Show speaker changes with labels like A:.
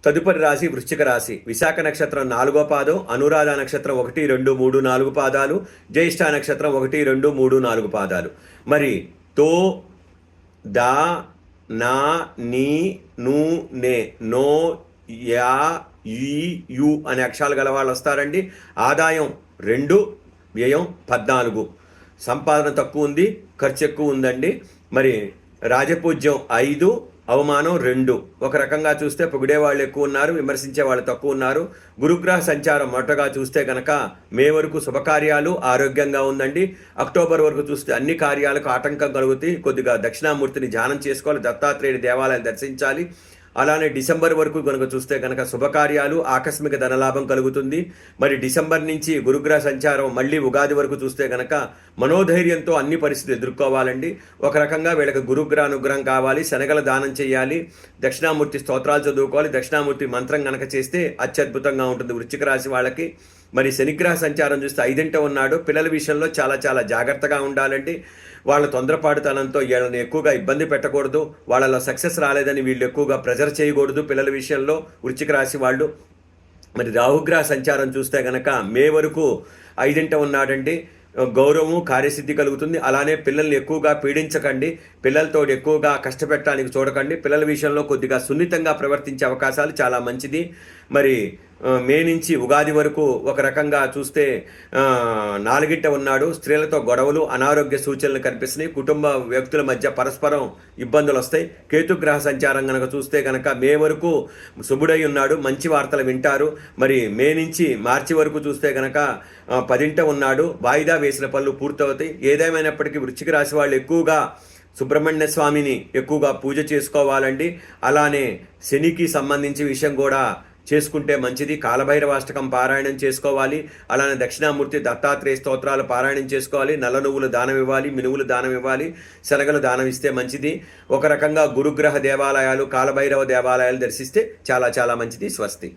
A: తదుపరి రాశి వృశ్చిక రాశి. విశాఖ నక్షత్రం 4వ పాదం, అనురాధ నక్షత్రం 1, 2, 3, 4 పాదాలు, జ్యేష్ఠ నక్షత్రం 1, 2, 3, 4 పాదాలు. మరి తో, దా, నా, నీ, ను, నే, నో, యా, ఈ, యు అనే అక్షరాలు గల వాళ్ళు వస్తారండి. ఆదాయం 2, వ్యయం 14. సంపాదన తక్కువ ఉంది, ఖర్చు ఎక్కువ ఉందండి. మరి రాజపూజ్యం 5, అవమానం 2. ఒక రకంగా చూస్తే పొగిడే వాళ్ళు ఎక్కువ ఉన్నారు, విమర్శించే వాళ్ళు తక్కువ ఉన్నారు. గురుగ్రహ సంచారం మొదటగా చూస్తే కనుక మే వరకు శుభకార్యాలు, ఆరోగ్యంగా ఉందండి. అక్టోబర్ వరకు చూస్తే అన్ని కార్యాలకు ఆటంకం కలుగుతాయి. కొద్దిగా దక్షిణామూర్తిని ధ్యానం చేసుకోవాలి, దత్తాత్రేయుడి దేవాలయాలు దర్శించాలి. అలానే డిసెంబర్ వరకు కనుక చూస్తే కనుక శుభకార్యాలు, ఆకస్మిక ధనలాభం కలుగుతుంది. మరి డిసెంబర్ నుంచి గురుగ్రహ సంచారం మళ్ళీ ఉగాది వరకు చూస్తే కనుక మనోధైర్యంతో అన్ని పరిస్థితులు ఎదుర్కోవాలండి. ఒక రకంగా వీళ్ళకి గురుగ్రహ అనుగ్రహం కావాలి, శనగల దానం చేయాలి, దక్షిణామూర్తి స్తోత్రాలు చదువుకోవాలి. దక్షిణామూర్తి మంత్రం కనుక చేస్తే అత్యద్భుతంగా ఉంటుంది వృశ్చిక రాశి వాళ్ళకి. మరి శనిగ్రహ సంచారం చూస్తే 5ంట ఉన్నాడు. పిల్లల విషయంలో చాలా చాలా జాగ్రత్తగా ఉండాలండి. వాళ్ళ తొందరపాటుతనంతో వీళ్ళని ఎక్కువగా ఇబ్బంది పెట్టకూడదు. వాళ్ళలో సక్సెస్ రాలేదని వీళ్ళు ఎక్కువగా ప్రెజర్ చేయకూడదు పిల్లల విషయంలో వృశ్చిక రాశి వాళ్ళు. మరి రాహుగ్రహ సంచారం చూస్తే కనుక మే వరకు 5ంట ఉన్నాడండి. గౌరవము, కార్యసిద్ధి కలుగుతుంది. అలానే పిల్లల్ని ఎక్కువగా పీడించకండి, పిల్లలతో ఎక్కువగా కష్టపెట్టడానికి చూడకండి. పిల్లల విషయంలో కొద్దిగా సున్నితంగా ప్రవర్తించే అవకాశాలు చాలా మంచిది. మరి మే నుంచి ఉగాది వరకు ఒక రకంగా చూస్తే 4ంట ఉన్నాడు. స్త్రీలతో గొడవలు, అనారోగ్య సూచనలు కనిపిస్తున్నాయి. కుటుంబ వ్యక్తుల మధ్య పరస్పరం ఇబ్బందులు వస్తాయి. కేతుగ్రహ సంచారం కనుక చూస్తే కనుక మే వరకు శుభుడై ఉన్నాడు, మంచి వార్తలు వింటారు. మరి మే నుంచి మార్చి వరకు చూస్తే కనుక 10ంట ఉన్నాడు. వాయిదా వేసిన పనులు పూర్తవుతాయి. ఏదేమైనప్పటికీ వృశ్చిక రాశి వాళ్ళు ఎక్కువగా సుబ్రహ్మణ్య స్వామిని ఎక్కువగా పూజ చేసుకోవాలండి. అలానే శనికి సంబంధించి విషయం కూడా చేసుకుంటే మంచిది. కాలభైరవాష్టకం పారాయణం చేసుకోవాలి. అలానే దక్షిణామూర్తి దత్తాత్రేయ స్తోత్రాలు పారాయణం చేసుకోవాలి. నల్ల నువ్వులు దానం ఇవ్వాలి, మినువులు దానం ఇవ్వాలి, శనగలు దానం ఇస్తే మంచిది. ఒక రకంగా గురుగ్రహ దేవాలయాలు, కాలభైరవ దేవాలయాలు దర్శిస్తే చాలా చాలా మంచిది. స్వస్తి.